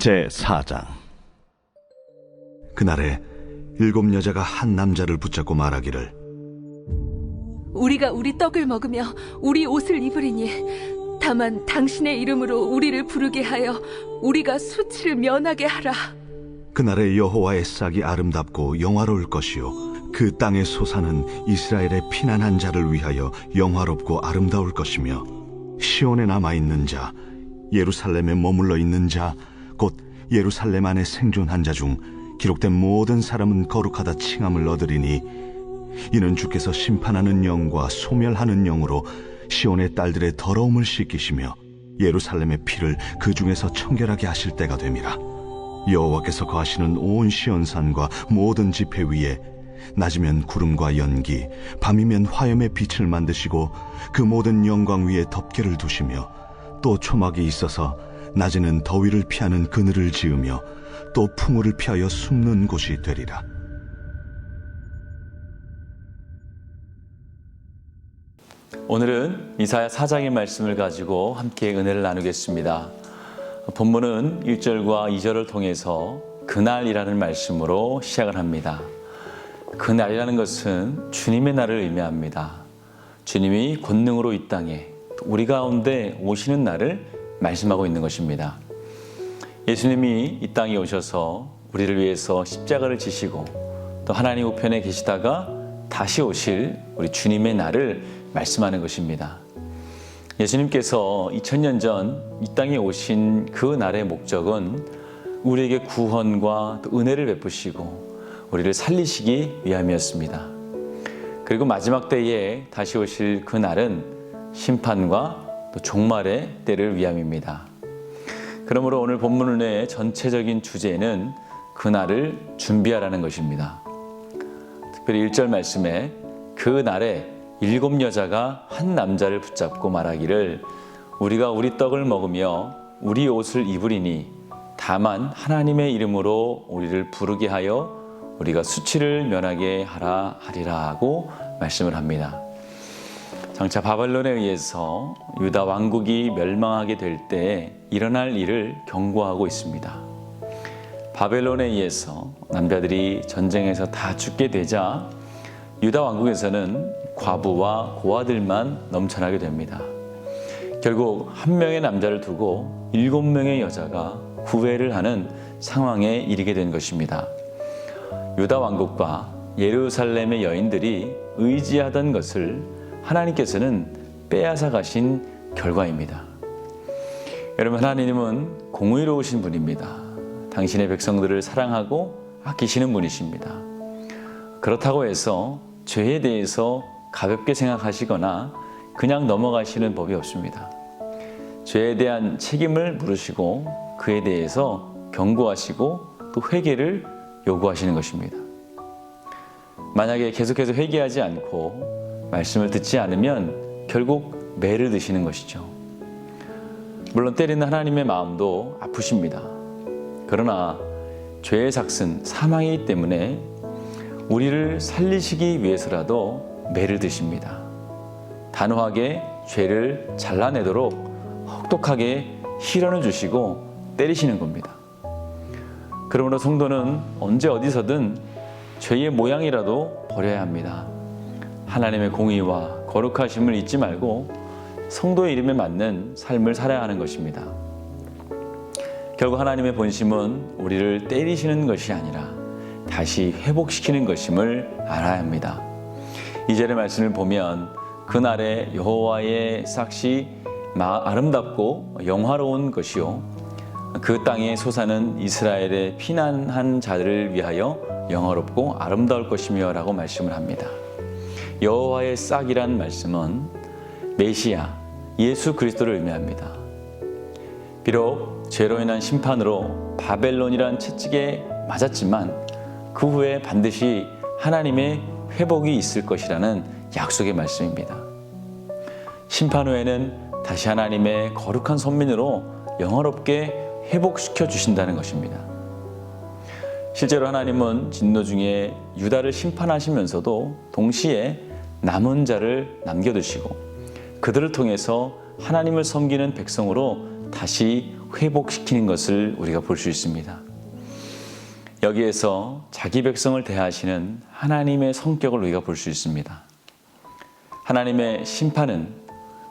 제4장. 그날에 7 여자가 한 남자를 붙잡고 말하기를, 우리가 우리 떡을 먹으며 우리 옷을 입으리니 다만 당신의 이름으로 우리를 부르게 하여 우리가 수치를 면하게 하라. 그날에 여호와의 싹이 아름답고 영화로울 것이요 그 땅의 소사는 이스라엘의 피난한 자를 위하여 영화롭고 아름다울 것이며, 시온에 남아있는 자, 예루살렘에 머물러 있는 자, 곧 예루살렘 안에 생존한 자 중 기록된 모든 사람은 거룩하다 칭함을 얻으리니, 이는 주께서 심판하는 영과 소멸하는 영으로 시온의 딸들의 더러움을 씻기시며 예루살렘의 피를 그 중에서 청결하게 하실 때가 됨이라. 여호와께서 거하시는 온 시온산과 모든 지폐 위에 낮이면 구름과 연기, 밤이면 화염의 빛을 만드시고 그 모든 영광 위에 덮개를 두시며, 또 초막이 있어서 낮에는 더위를 피하는 그늘을 지으며 또 풍우를 피하여 숨는 곳이 되리라. 오늘은 이사야 4장의 말씀을 가지고 함께 은혜를 나누겠습니다. 본문은 1절과 2절을 통해서 그날이라는 말씀으로 시작을 합니다. 그날이라는 것은 주님의 날을 의미합니다. 주님이 권능으로 이 땅에 우리 가운데 오시는 날을 말씀하고 있는 것입니다. 예수님이 이 땅에 오셔서 우리를 위해서 십자가를 지시고 또 하나님 우편에 계시다가 다시 오실 우리 주님의 날을 말씀하는 것입니다. 예수님께서 2000년 전 이 땅에 오신 그 날의 목적은 우리에게 구원과 또 은혜를 베푸시고 우리를 살리시기 위함이었습니다. 그리고 마지막 때에 다시 오실 그 날은 심판과 또 종말의 때를 위함입니다. 그러므로 오늘 본문의 전체적인 주제는 그날을 준비하라는 것입니다. 특별히 1절 말씀에 그 날에 7 여자가 한 남자를 붙잡고 말하기를, 우리가 우리 떡을 먹으며 우리 옷을 입으리니 다만 하나님의 이름으로 우리를 부르게 하여 우리가 수치를 면하게 하라 하리라 하고 말씀을 합니다. 장차 바벨론에 의해서 유다 왕국이 멸망하게 될 때 일어날 일을 경고하고 있습니다. 바벨론에 의해서 남자들이 전쟁에서 다 죽게 되자 유다 왕국에서는 과부와 고아들만 넘쳐나게 됩니다. 결국 한 명의 남자를 두고 7명의 여자가 구애를 하는 상황에 이르게 된 것입니다. 유다 왕국과 예루살렘의 여인들이 의지하던 것을 하나님께서는 빼앗아 가신 결과입니다. 여러분, 하나님은 공의로우신 분입니다. 당신의 백성들을 사랑하고 아끼시는 분이십니다. 그렇다고 해서 죄에 대해서 가볍게 생각하시거나 그냥 넘어가시는 법이 없습니다. 죄에 대한 책임을 물으시고 그에 대해서 경고하시고 또 회개를 요구하시는 것입니다. 만약에 계속해서 회개하지 않고 말씀을 듣지 않으면 결국 매를 드시는 것이죠. 물론 때리는 하나님의 마음도 아프십니다. 그러나 죄의 삭은 사망이기 때문에 우리를 살리시기 위해서라도 매를 드십니다. 단호하게 죄를 잘라내도록 혹독하게 시련을 주시고 때리시는 겁니다. 그러므로 성도는 언제 어디서든 죄의 모양이라도 버려야 합니다. 하나님의 공의와 거룩하심을 잊지 말고 성도의 이름에 맞는 삶을 살아야 하는 것입니다. 결국 하나님의 본심은 우리를 때리시는 것이 아니라 다시 회복시키는 것임을 알아야 합니다. 2절의 말씀을 보면 그날에 여호와의 싹이 아름답고 영화로운 것이요 그 땅의 소사는 이스라엘의 피난한 자들을 위하여 영화롭고 아름다울 것이며 라고 말씀을 합니다. 여호와의 싹이란 말씀은 메시아, 예수 그리스도를 의미합니다. 비록 죄로 인한 심판으로 바벨론이란 채찍에 맞았지만 그 후에 반드시 하나님의 회복이 있을 것이라는 약속의 말씀입니다. 심판 후에는 다시 하나님의 거룩한 선민으로 영화롭게 회복시켜 주신다는 것입니다. 실제로 하나님은 진노 중에 유다를 심판하시면서도 동시에 남은 자를 남겨두시고 그들을 통해서 하나님을 섬기는 백성으로 다시 회복시키는 것을 우리가 볼 수 있습니다. 여기에서 자기 백성을 대하시는 하나님의 성격을 우리가 볼 수 있습니다. 하나님의 심판은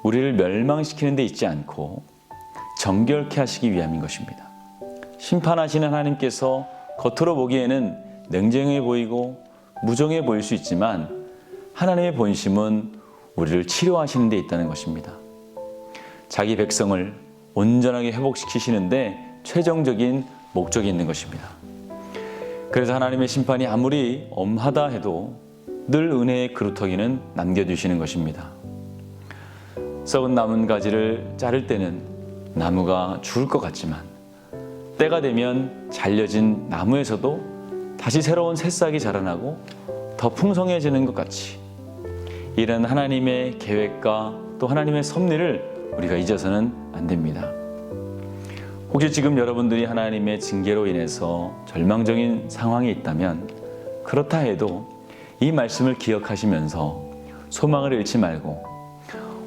우리를 멸망시키는 데 있지 않고 정결케 하시기 위함인 것입니다. 심판하시는 하나님께서 겉으로 보기에는 냉정해 보이고 무정해 보일 수 있지만 하나님의 본심은 우리를 치료하시는 데 있다는 것입니다. 자기 백성을 온전하게 회복시키시는데 최종적인 목적이 있는 것입니다. 그래서 하나님의 심판이 아무리 엄하다 해도 늘 은혜의 그루터기는 남겨주시는 것입니다. 썩은 나무 가지를 자를 때는 나무가 죽을 것 같지만 때가 되면 잘려진 나무에서도 다시 새로운 새싹이 자라나고 더 풍성해지는 것 같이 이런 하나님의 계획과 또 하나님의 섭리를 우리가 잊어서는 안 됩니다. 혹시 지금 여러분들이 하나님의 징계로 인해서 절망적인 상황에 있다면 그렇다 해도 이 말씀을 기억하시면서 소망을 잃지 말고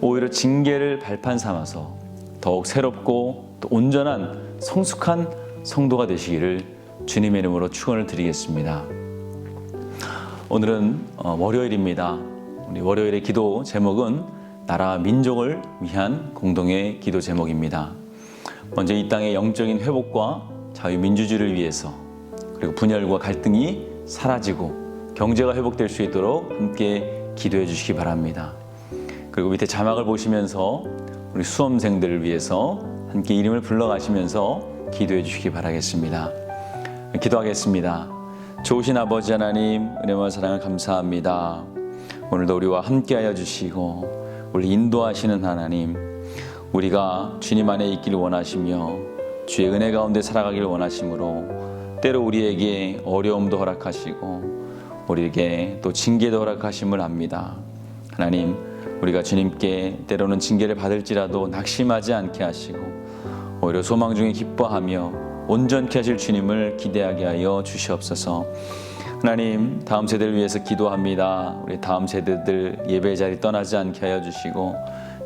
오히려 징계를 발판 삼아서 더욱 새롭고 또 온전한 성숙한 성도가 되시기를 주님의 이름으로 축원을 드리겠습니다. 오늘은 월요일입니다. 우리 월요일의 기도 제목은 나라 민족을 위한 공동의 기도 제목입니다. 먼저 이 땅의 영적인 회복과 자유민주주의를 위해서 그리고 분열과 갈등이 사라지고 경제가 회복될 수 있도록 함께 기도해 주시기 바랍니다. 그리고 밑에 자막을 보시면서 우리 수험생들을 위해서 함께 이름을 불러가시면서 기도해 주시기 바라겠습니다. 기도하겠습니다. 좋으신 아버지 하나님, 은혜와 사랑을 감사합니다. 오늘도 우리와 함께하여 주시고 우리 인도하시는 하나님, 우리가 주님 안에 있기를 원하시며 주의 은혜 가운데 살아가기를 원하시므로 때로 우리에게 어려움도 허락하시고 우리에게 또 징계도 허락하심을 압니다. 하나님, 우리가 주님께 때로는 징계를 받을지라도 낙심하지 않게 하시고 오히려 소망 중에 기뻐하며 온전케 하실 주님을 기대하게 하여 주시옵소서. 하나님, 다음 세대를 위해서 기도합니다. 우리 다음 세대들 예배 자리 떠나지 않게 하여 주시고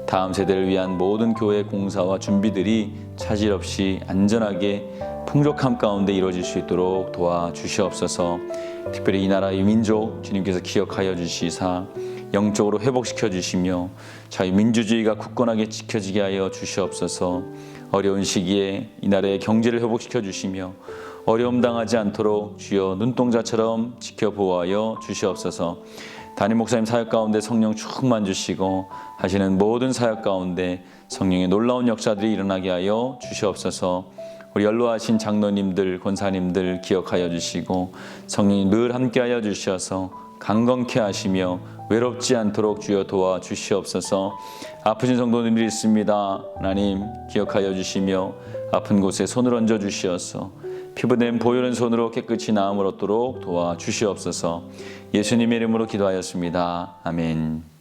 다음 세대를 위한 모든 교회 공사와 준비들이 차질 없이 안전하게 풍족함 가운데 이루어질 수 있도록 도와주시옵소서. 특별히 이 나라의 민족 주님께서 기억하여 주시사 영적으로 회복시켜 주시며 자유민주주의가 굳건하게 지켜지게 하여 주시옵소서. 어려운 시기에 이 나라의 경제를 회복시켜 주시며 어려움 당하지 않도록 주여 눈동자처럼 지켜보호하여 주시옵소서. 담임 목사님 사역 가운데 성령 충만 주시고 하시는 모든 사역 가운데 성령의 놀라운 역사들이 일어나게 하여 주시옵소서. 우리 연로하신 장로님들, 권사님들 기억하여 주시고 성령이 늘 함께하여 주셔서 강건케 하시며 외롭지 않도록 주여 도와주시옵소서. 아프신 성도님들이 있습니다. 하나님 기억하여 주시며 아픈 곳에 손을 얹어 주시어서 피부된 보혈은 손으로 깨끗이 나음을 얻도록 도와주시옵소서. 예수님의 이름으로 기도하였습니다. 아멘.